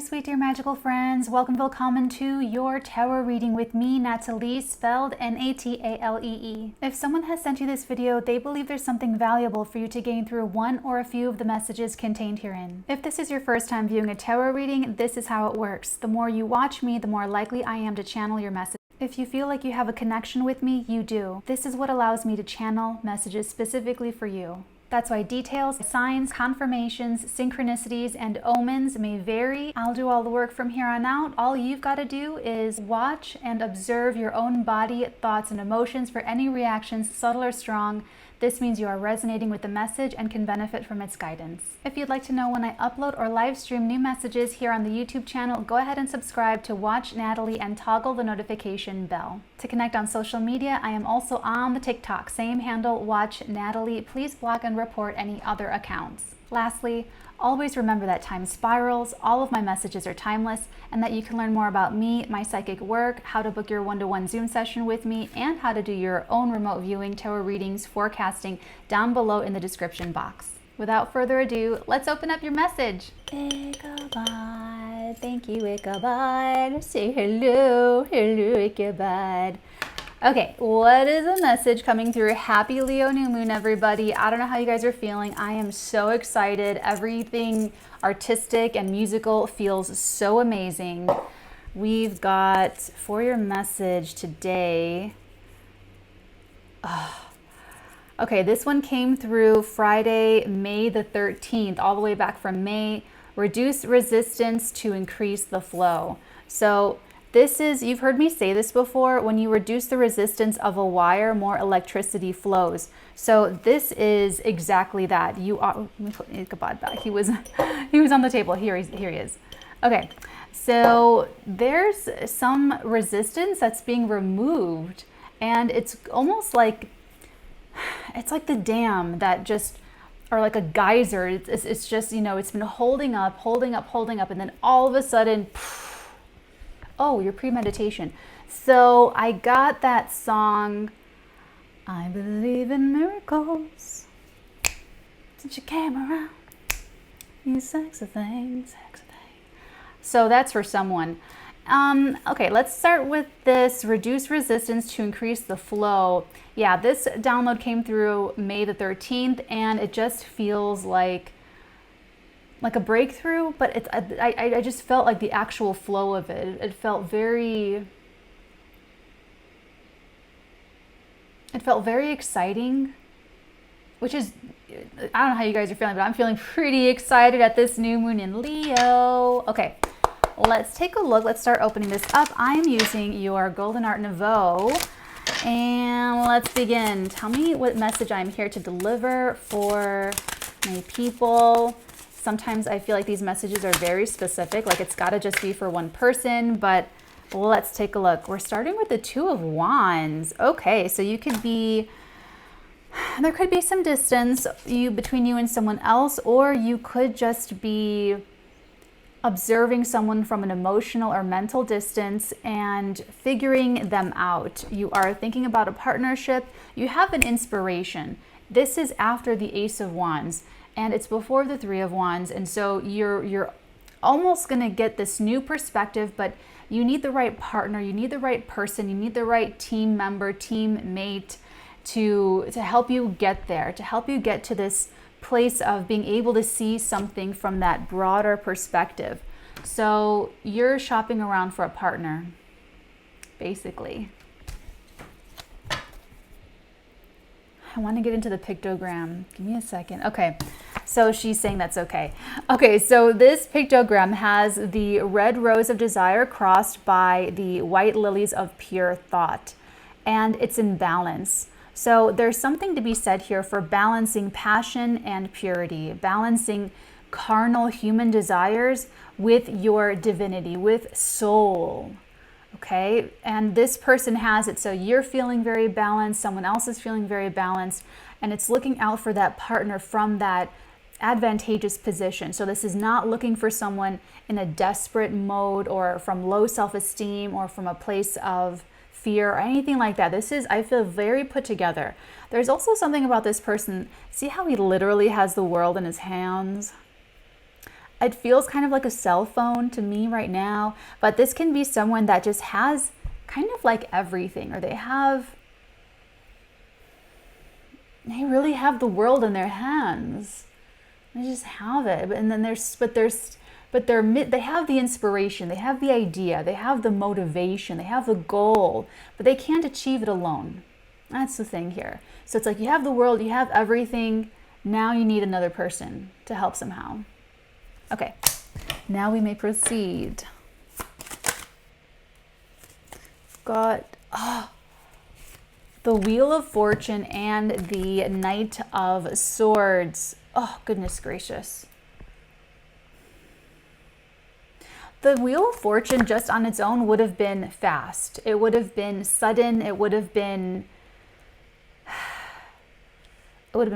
sweet dear magical friends. Welcome, willkommen to your tarot reading with me, Natalie, spelled N-A-T-A-L-E-E. If someone has sent you this video, they believe there's something valuable for you to gain through one or a few of the messages contained herein. If this is your first time viewing a tarot reading, this is how it works. The more you watch me, the more likely I am to channel your message. If you feel like you have a connection with me, you do. This is what allows me to channel messages specifically for you. That's why details, signs, confirmations, synchronicities, and omens may vary. I'll do all the work from here on out. All you've got to do is watch and observe your own body, thoughts, and emotions for any reactions, subtle or strong. This means you are resonating with the message and can benefit from its guidance. If you'd like to know when I upload or live stream new messages here on the YouTube channel, go ahead and subscribe to Watch Natalie and toggle the notification bell. To connect on social media, I am also on the TikTok, same handle, Watch Natalie. Please block and report any other accounts. Lastly, always remember that time spirals, all of my messages are timeless, and that you can learn more about me, my psychic work, how to book your one-to-one Zoom session with me, and how to do your own remote viewing, tarot readings, forecasting down below in the description box. Without further ado, let's open up your message. Ichabod, thank you, Ichabod. Say hello, hello, Ichabod. Okay, what is the message coming through? Happy Leo new moon, everybody. I don't know how you guys are feeling. I am so excited. Everything artistic and musical feels so amazing. We've got, for your message today, okay, this one came through Friday, May the 13th, all the way back from May. Reduce resistance to increase the flow. So this is, you've heard me say this before, when you reduce the resistance of a wire, more electricity flows. So this is exactly that. You are, let me put Ichabod back. He was on the table. Here he is. Okay, so there's some resistance that's being removed, and it's almost like, it's like the dam that just, or like a geyser. It's just, you know, it's been holding up, and then all of a sudden, oh, your premeditation. So I got that song, I believe in miracles, since you came around, you sexy thing, sexy thing. So that's for someone. Okay, let's start with this, reduce resistance to increase the flow. Yeah, this download came through May the 13th, and it just feels like a breakthrough, but I just felt like the actual flow of it. It felt very exciting, which is, I don't know how you guys are feeling, but I'm feeling pretty excited at this new moon in Leo. Okay, let's take a look. Let's start opening this up. I'm using your Golden Art Nouveau, and let's begin. Tell me what message I'm here to deliver for my people. Sometimes I feel like these messages are very specific, like it's got to just be for one person, but let's take a look. We're starting with the Two of Wands. Okay, so you could be, there could be some distance between you and someone else, or you could just be observing someone from an emotional or mental distance and figuring them out. You are thinking about a partnership. You have an inspiration. This is after the Ace of Wands, and it's before the Three of Wands, and so you're almost gonna get this new perspective, but you need the right partner, you need the right person, you need the right team member, teammate to help you get there, to help you get to this place of being able to see something from that broader perspective. So you're shopping around for a partner, basically. I want to get into the pictogram. Give me a second. Okay, so she's saying that's okay. Okay, so this pictogram has the red rose of desire crossed by the white lilies of pure thought, and it's in balance. So there's something to be said here for balancing passion and purity, balancing carnal human desires with your divinity, with soul. Okay, and this person has it, so you're feeling very balanced, someone else is feeling very balanced, and it's looking out for that partner from that advantageous position. So this is not looking for someone in a desperate mode or from low self-esteem or from a place of fear or anything like that. This is, I feel, very put together. There's also something about this person, see how he literally has the world in his hands? it feels kind of like a cell phone to me right now, but this can be someone that just has kind of like everything, or they really have the world in their hands. They just have it. And then they have the inspiration, they have the idea, they have the motivation, they have the goal, but they can't achieve it alone. That's the thing here. So it's like you have the world, you have everything, now you need another person to help somehow. Okay, now we may proceed. Got the Wheel of Fortune and the Knight of Swords. Oh, goodness gracious. The Wheel of Fortune just on its own would have been fast. It would have been sudden. It would have been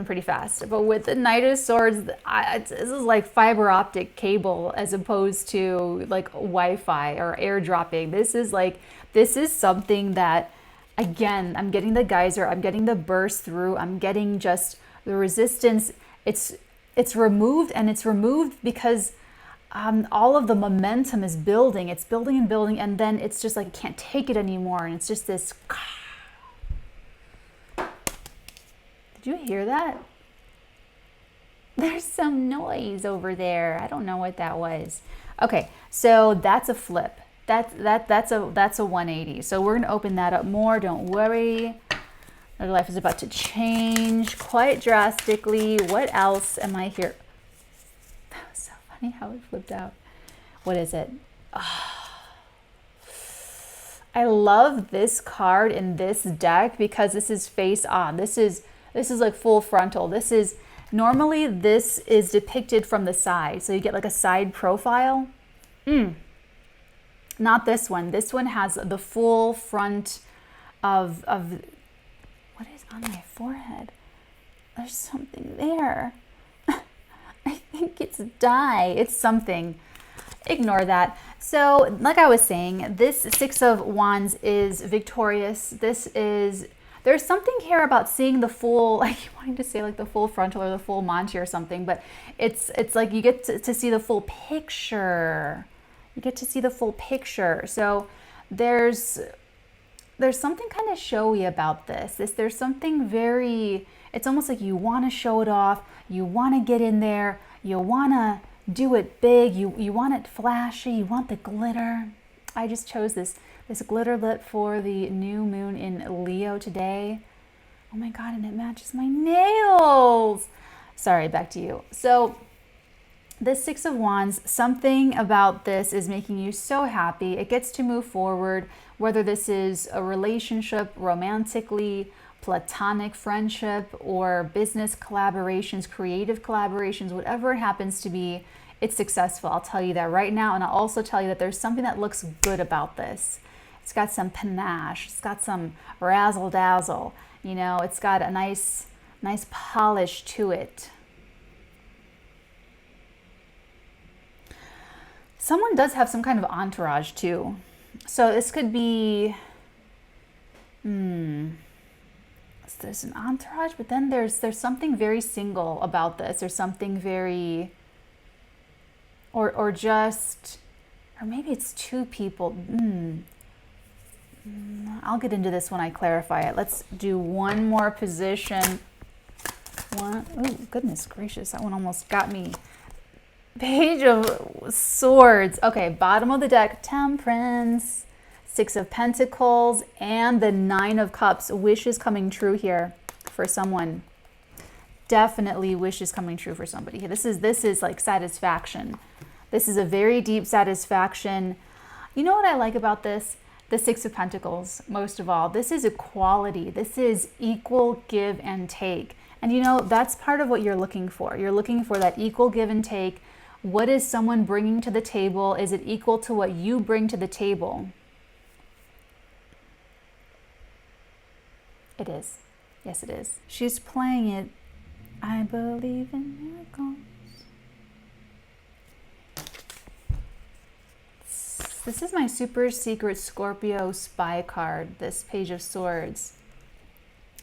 pretty fast. But with the Knight of Swords, this is like fiber optic cable as opposed to like Wi-Fi or airdropping. This is something that, again, I'm getting the geyser, I'm getting the burst through, I'm getting just the resistance. It's removed, and it's removed because all of the momentum is building. It's building and building, and then it's just like it can't take it anymore, and it's just this. Did you hear that? There's some noise over there. I don't know what that was. Okay, so that's a flip. That's a 180. So we're gonna open that up more. Don't worry. Our life is about to change quite drastically. What else am I here? That was so funny how it flipped out. What is it? Oh. I love this card in this deck because this is face on. This is like full frontal. Normally this is depicted from the side. So you get like a side profile. Not this one. This one has the full front of what is on my forehead? There's something there. I think it's dye. It's something. Ignore that. So like I was saying, this Six of Wands is victorious. There's something here about seeing the full, like wanting to say like the full frontal or the full Monty or something, but it's like you get to see the full picture. You get to see the full picture. So there's something kind of showy about this. There's something very, it's almost like you want to show it off. You want to get in there. You want to do it big. You want it flashy. You want the glitter. I just chose this glitter lip for the new moon in Leo today. Oh my God, and it matches my nails. Sorry, back to you. So this Six of Wands, something about this is making you so happy. It gets to move forward, whether this is a relationship, romantically, platonic friendship, or business collaborations, creative collaborations, whatever it happens to be, it's successful. I'll tell you that right now. And I'll also tell you that there's something that looks good about this. It's got some panache. It's got some razzle dazzle. You know, it's got a nice polish to it. Someone does have some kind of entourage too. So this could be, there's an entourage, but then there's something very single about this. There's something very, or maybe it's two people. I'll get into this when I clarify it. Let's do one more position. Oh, goodness gracious, that one almost got me. Page of Swords. Okay, bottom of the deck, Temperance, Six of Pentacles, and the Nine of Cups. Wishes coming true here for someone. Definitely wishes coming true for somebody. This is like satisfaction. This is a very deep satisfaction. You know what I like about this? The Six of Pentacles, most of all. This is equality. This is equal give and take. And you know, that's part of what you're looking for. You're looking for that equal give and take. What is someone bringing to the table? Is it equal to what you bring to the table? It is. Yes, it is. She's playing it. I believe in miracles. This is my super secret Scorpio spy card, this Page of Swords.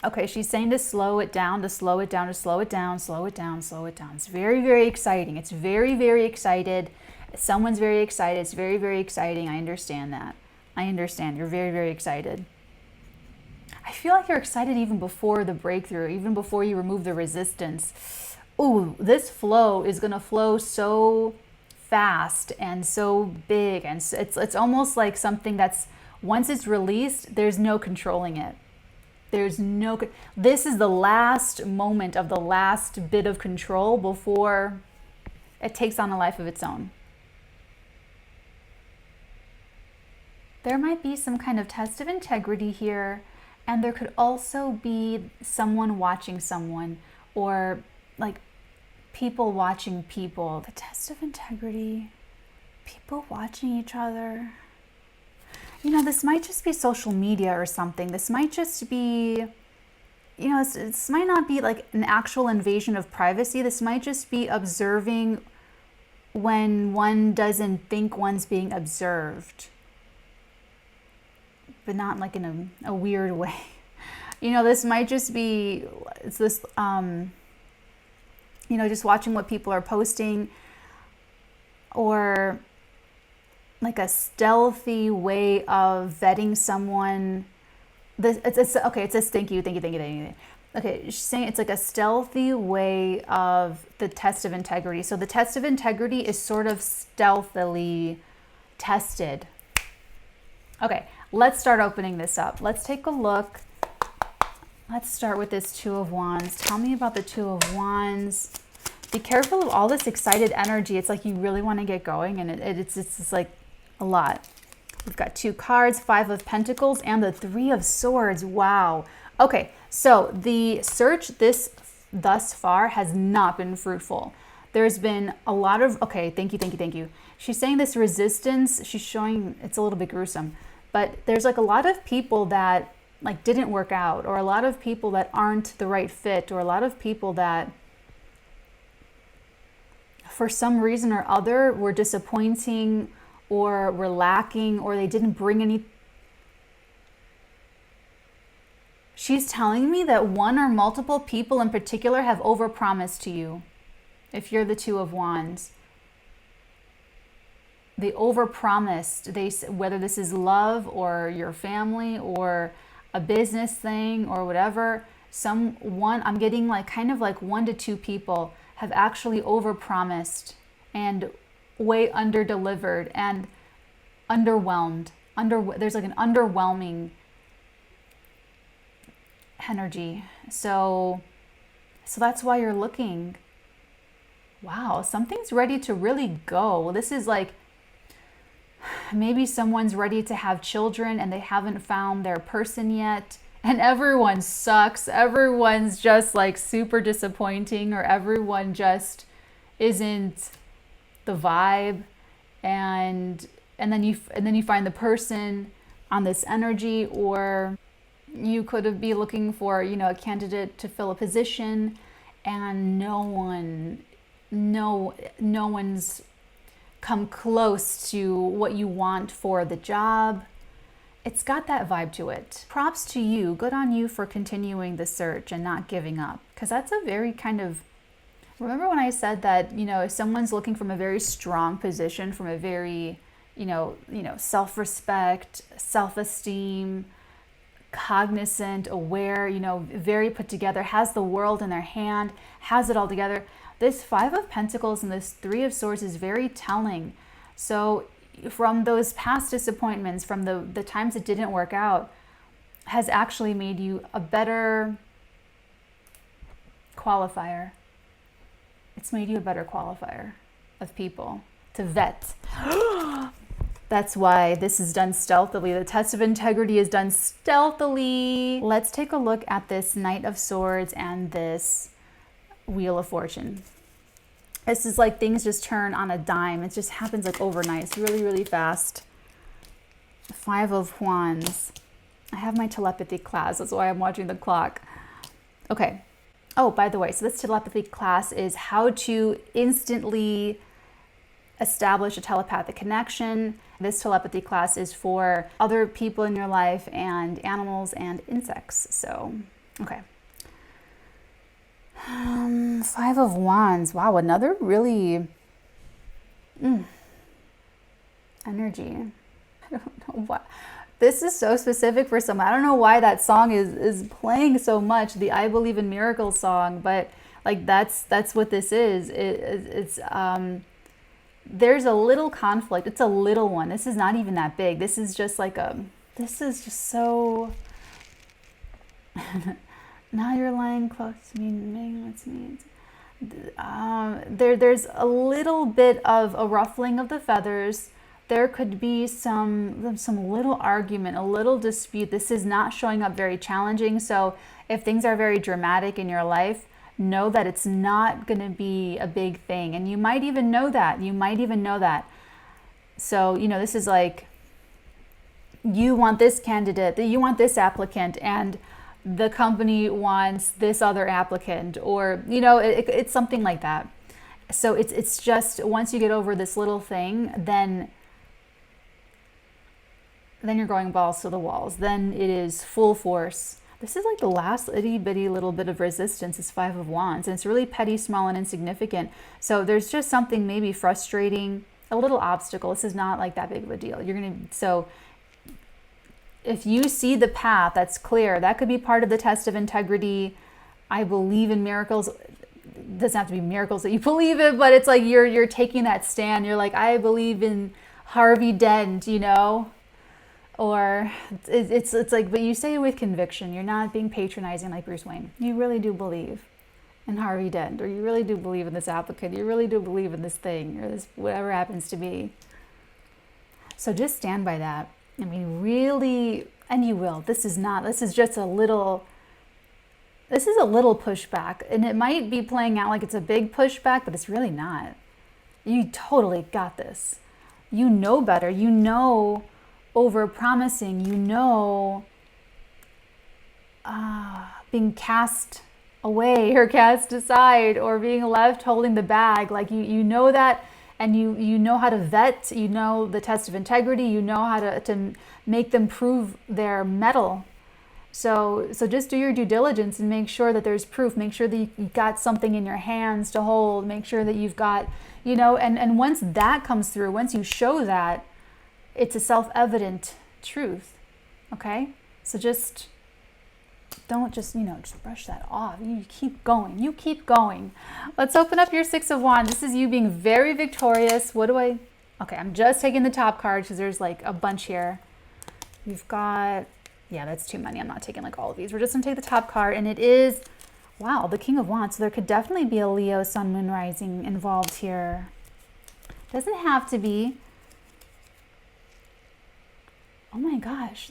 Okay, she's saying to slow it down, to slow it down, to slow it down, slow it down, slow it down. It's very, very exciting. It's very, very excited. Someone's very excited. It's very, very exciting. I understand that. I understand. You're very, very excited. I feel like you're excited even before the breakthrough, even before you remove the resistance. Ooh, this flow is going to flow so fast and so big. And it's almost like something that's, once it's released, there's no controlling it. There's no, this is the last moment of the last bit of control before it takes on a life of its own. There might be some kind of test of integrity here, and there could also be someone watching someone, or like people watching people. The test of integrity, people watching each other. You know, this might just be social media or something. This might just be, you know, this might not be like an actual invasion of privacy. This might just be observing when one doesn't think one's being observed, but not like in a weird way. You know, this might just be, it's this, you know, just watching what people are posting, or like a stealthy way of vetting someone. Okay, it says thank you. Okay, she's saying it's like a stealthy way of the test of integrity. So the test of integrity is sort of stealthily tested. Okay, let's start opening this up. Let's take a look. Let's start with this Two of Wands. Tell me about the Two of Wands. Be careful of all this excited energy. It's like you really want to get going, and it's just like a lot. We've got two cards, Five of Pentacles and the Three of Swords. Wow. Okay, so the search thus far has not been fruitful. There's been a lot of, okay, thank you. She's saying this resistance, she's showing, it's a little bit gruesome, but there's like a lot of people that like didn't work out, or a lot of people that aren't the right fit, or a lot of people that for some reason or other were disappointing, or were lacking, or they didn't bring any. She's telling me that one or multiple people in particular have overpromised to you. If you're the Two of Wands, they overpromised. Whether this is love or your family or a business thing or whatever, I'm getting like kind of like 1 to 2 people have actually overpromised and way under-delivered and underwhelmed. There's like an underwhelming energy. So that's why you're looking. Wow, something's ready to really go. This is like, maybe someone's ready to have children and they haven't found their person yet. And everyone sucks. Everyone's just like super disappointing, or everyone just isn't the vibe, and then you find the person on this energy, or you could be looking for, you know, a candidate to fill a position, and no one's come close to what you want for the job. It's got that vibe to it. Props to you. Good on you for continuing the search and not giving up, because that's a very kind of, remember when I said that, you know, if someone's looking from a very strong position, from a very, you know, self-respect, self-esteem, cognizant, aware, you know, very put together, has the world in their hand, has it all together. This Five of Pentacles and this Three of Swords is very telling. So from those past disappointments, from the times it didn't work out, has actually made you a better qualifier. It's made you a better qualifier of people to vet. That's why this is done stealthily. The test of integrity is done stealthily. Let's take a look at this Knight of Swords and this Wheel of Fortune. This is like things just turn on a dime. It just happens like overnight. It's really, really fast. The Five of Wands. I have my telepathy class. That's why I'm watching the clock. Okay. Oh, by the way, so this telepathy class is how to instantly establish a telepathic connection. This telepathy class is for other people in your life and animals and insects. So Okay. Five of Wands. Wow, another really energy. I don't know why. This is so specific for someone. I don't know why that song is playing so much, the I Believe in Miracles song, but like that's what this is. It's there's a little conflict. It's a little one. This is not even that big. This is just like this is just so now you're lying close to me, what's me? There's a little bit of a ruffling of the feathers. There could be some little argument, a little dispute. This is not showing up very challenging. So if things are very dramatic in your life, know that it's not going to be a big thing. And you might even know that. You might even know that. So, you know, this is like, you want this candidate, you want this applicant, and the company wants this other applicant, or, you know, it's something like that. So it's just, once you get over this little thing, then you're going balls to the walls. Then it is full force. This is like the last itty bitty little bit of resistance is Five of Wands. And it's really petty, small, and insignificant. So there's just something maybe frustrating, a little obstacle. This is not like that big of a deal. So if you see the path that's clear, that could be part of the test of integrity. I believe in miracles. It doesn't have to be miracles that you believe in, but it's like you're taking that stand. You're like, I believe in Harvey Dent, you know? Or it's like, but you say it with conviction. You're not being patronizing like Bruce Wayne. You really do believe in Harvey Dent, or you really do believe in this applicant. You really do believe in this thing, or this whatever happens to be. So just stand by that. I mean, really, and you will. This is just a little, this is a little pushback, and it might be playing out like it's a big pushback, but it's really not. You totally got this. You know better. You know over promising, you know, being cast away or cast aside, or being left holding the bag. Like you know that, and you know how to vet, you know the test of integrity, you know how to make them prove their mettle. So just do your due diligence and make sure that there's proof. Make sure that you got something in your hands to hold. Make sure that you've got, you know, and once that comes through, once you show that, it's a self-evident truth, okay? So just don't just brush that off. You keep going. You keep going. Let's open up your Six of Wands. This is you being very victorious. Okay, I'm just taking the top card because there's like a bunch here. You've got, yeah, that's too many. I'm not taking like all of these. We're just going to take the top card, and it is, wow, the King of Wands. So there could definitely be a Leo, Sun, Moon, Rising involved here. Doesn't have to be. Oh my gosh,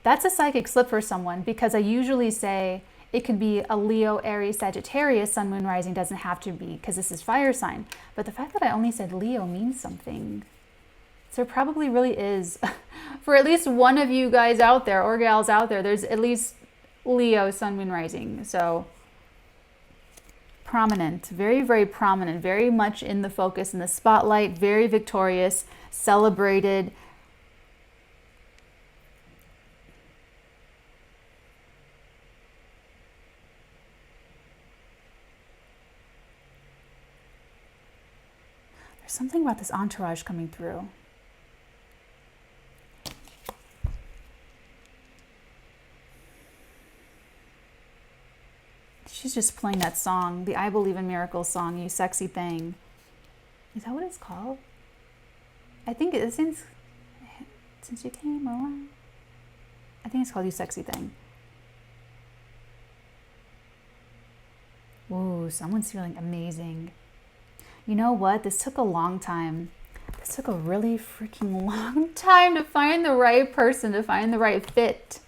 that's a psychic slip for someone, because I usually say it could be a Leo, Aries, Sagittarius, Sun, Moon, Rising. Doesn't have to be, because this is fire sign. But the fact that I only said Leo means something. So it probably really is, for at least one of you guys out there or gals out there, there's at least Leo, Sun, Moon, Rising. So prominent, very, very prominent, very much in the focus, in the spotlight, very victorious, celebrated. Something about this entourage coming through. She's just playing that song, the I Believe in Miracles song, You Sexy Thing. Is that what it's called? I think it is, since you came around. I think it's called You Sexy Thing. Ooh, someone's feeling amazing. You know what? This took a long time. This took a really freaking long time to find the right person, to find the right fit.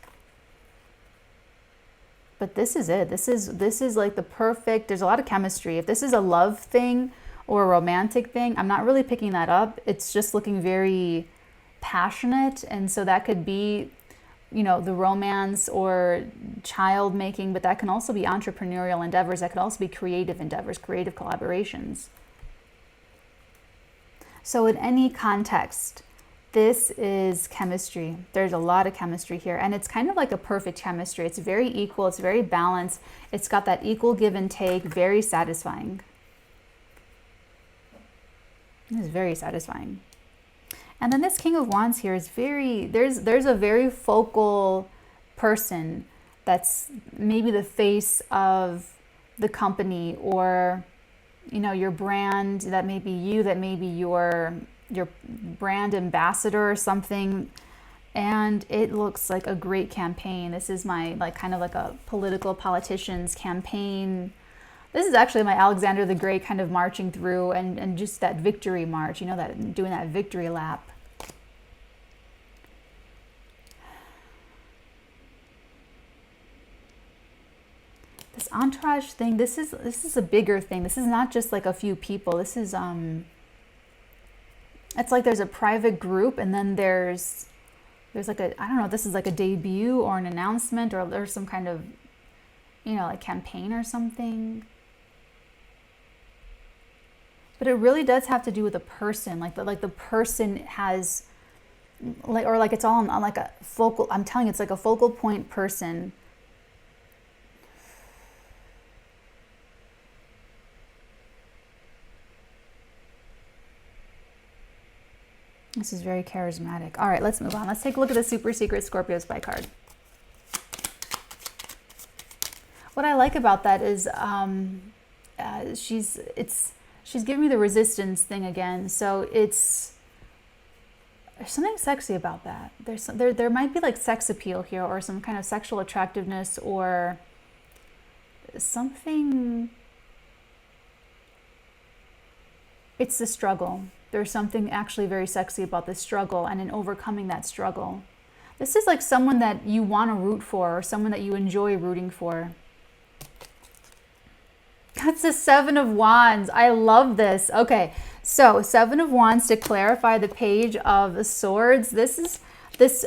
But this is it. This is like the perfect, there's a lot of chemistry. If this is a love thing or a romantic thing, I'm not really picking that up. It's just looking very passionate. And so that could be, you know, the romance or child making, but that can also be entrepreneurial endeavors. That could also be creative endeavors, creative collaborations. So in any context, This is chemistry. There's a lot of chemistry here, and it's kind of like a perfect chemistry. It's very equal, it's very balanced. It's got that equal give and take, very satisfying. This is very satisfying. And then this King of Wands here is very, there's a very focal person that's maybe the face of the company, or you know, your brand. That may be you, that may be your brand ambassador or something. And it looks like a great campaign. This is my, like, kind of like a politician's campaign. This is actually my Alexander the Great kind of marching through, and just that victory march, you know, that doing that victory lap. This entourage thing, this is a bigger thing. This is not just like a few people. This is it's like there's a private group, and then there's like a, I don't know if this is like a debut or an announcement, or there's some kind of, you know, like campaign or something. But it really does have to do with a person, like the person has, like, or like it's all on like a focal, I'm telling you, it's like a focal point person. This is very charismatic. All right, let's move on. Let's take a look at the Super Secret Scorpio Spy card. What I like about that is she's giving me the resistance thing again. So there's something sexy about that. There might be like sex appeal here, or some kind of sexual attractiveness, or something. It's the struggle. There's something actually very sexy about this struggle, and in overcoming that struggle. This is like someone that you want to root for, or someone that you enjoy rooting for. That's the Seven of Wands. I love this. Okay, so Seven of Wands to clarify the Page of Swords.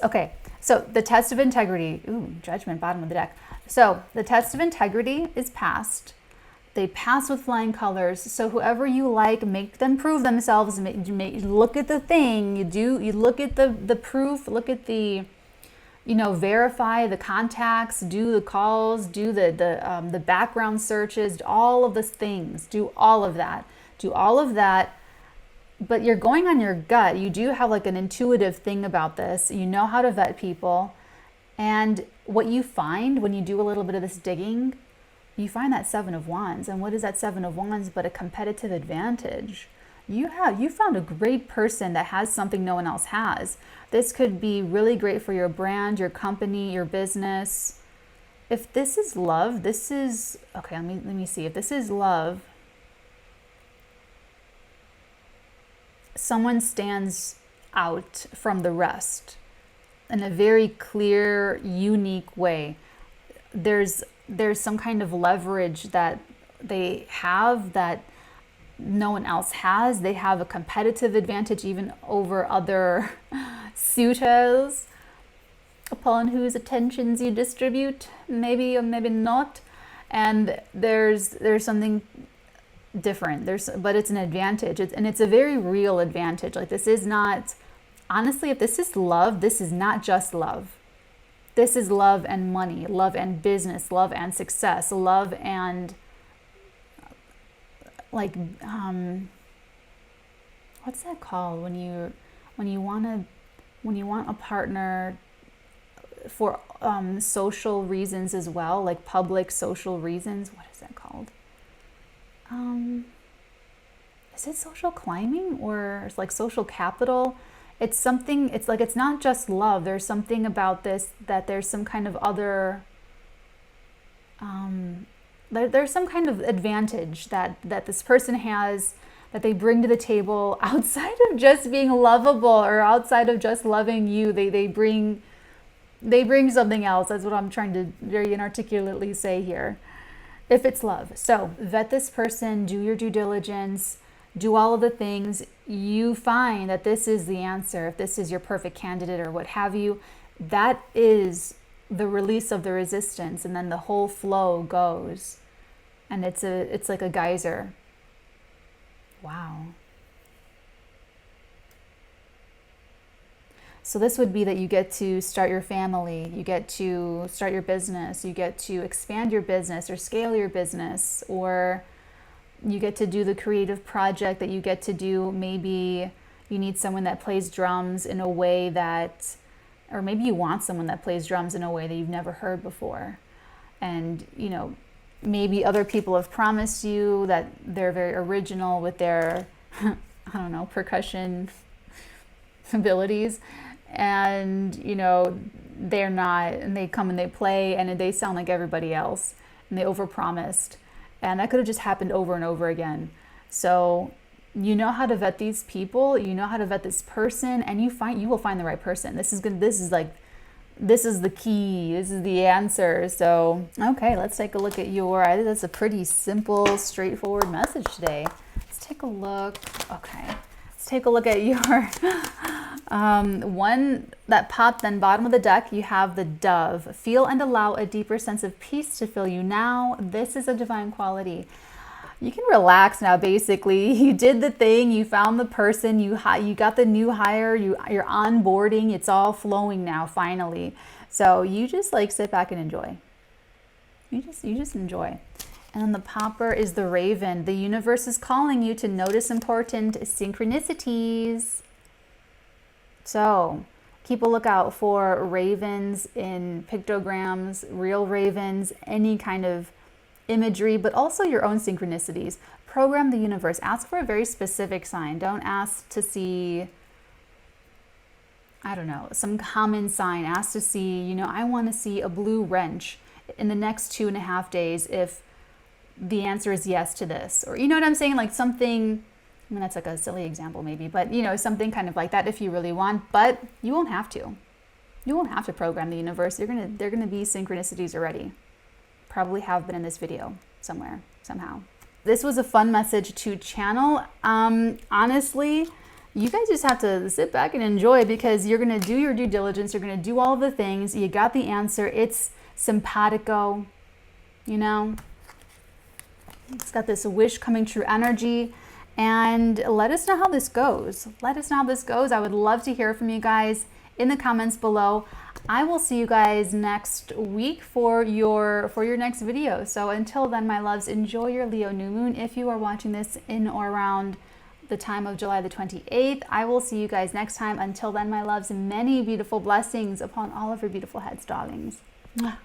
Okay, so the test of integrity. Ooh, Judgment, bottom of the deck. So the test of integrity is passed. They pass with flying colors. So whoever you like, make them prove themselves. Look at the thing. You look at the proof. Look at the, you know, verify the contacts. Do the calls. Do the background searches. All of the things. Do all of that. Do all of that. But you're going on your gut. You do have like an intuitive thing about this. You know how to vet people. And what you find when you do a little bit of this digging, you find that Seven of Wands. And what is that Seven of Wands but a competitive advantage? You found a great person that has something no one else has. This could be really great for your brand, your company, your business. If this is love, this is, okay, let me see. If this is love, someone stands out from the rest in a very clear, unique way. There's some kind of leverage that they have that no one else has. They have a competitive advantage even over other suitors upon whose attentions you distribute, maybe or maybe not. And there's something different. But it's an advantage, and it's a very real advantage. Like, this is not, honestly, if this is love, this is not just love. This is love and money, love and business, love and success, love and like, what's that called when you want a partner for social reasons as well, like public social reasons. What is that called? Is it social climbing, or it's like social capital? It's something, it's like, it's not just love. There's something about this, that there's some kind of other, there's some kind of advantage that this person has, that they bring to the table outside of just being lovable, or outside of just loving you. They bring something else. That's what I'm trying to very inarticulately say here. If it's love. So vet this person, do your due diligence, do all of the things. You find that this is the answer. If this is your perfect candidate or what have you, that is the release of the resistance, and then the whole flow goes, and it's like a geyser. Wow. So this would be that you get to start your family, you get to start your business, you get to expand your business or scale your business, or you get to do the creative project that you get to do. Maybe you need someone that plays drums in a way that, or maybe you want someone that plays drums in a way that you've never heard before. And, you know, maybe other people have promised you that they're very original with their, I don't know, percussion abilities. And, you know, they're not, and they come and they play and they sound like everybody else and they overpromised. And that could have just happened over and over again. So you know how to vet these people, you know how to vet this person, and you will find the right person. This is the key, this is the answer. So, okay, let's take a look at that's a pretty simple, straightforward message today. Let's take a look. Okay, let's take a look at your one that popped then bottom of the deck. You have the Dove. Feel and allow a deeper sense of peace to fill you now. This is a divine quality. You can relax now, basically. You did the thing, you found the person, you got the new hire, you're onboarding, it's all flowing now, finally. So you just like sit back and enjoy. You just enjoy. And then the popper is the Raven. The universe is calling you to notice important synchronicities. So keep a lookout for ravens in pictograms, real ravens, any kind of imagery, but also your own synchronicities. Program the universe. Ask for a very specific sign. Don't ask to see, I don't know, some common sign. Ask to see, you know, I want to see a blue wrench in the next 2.5 days if the answer is yes to this. Or, you know what I'm saying? Like something, I mean, that's like a silly example maybe, but, you know, something kind of like that if you really want, but you won't have to. You won't have to program the universe. They're gonna be synchronicities already. Probably have been in this video somewhere, somehow. This was a fun message to channel. Honestly, you guys just have to sit back and enjoy, because you're gonna do your due diligence, you're gonna do all the things, you got the answer, it's simpatico, you know? It's got this wish coming true energy, and let us know how this goes. Let us know how this goes. I would love to hear from you guys in the comments below. I will see you guys next week for your next video. So until then, my loves, enjoy your Leo new moon. If you are watching this in or around the time of July the 28th, I will see you guys next time. Until then, my loves, many beautiful blessings upon all of your beautiful heads, darlings. Mwah.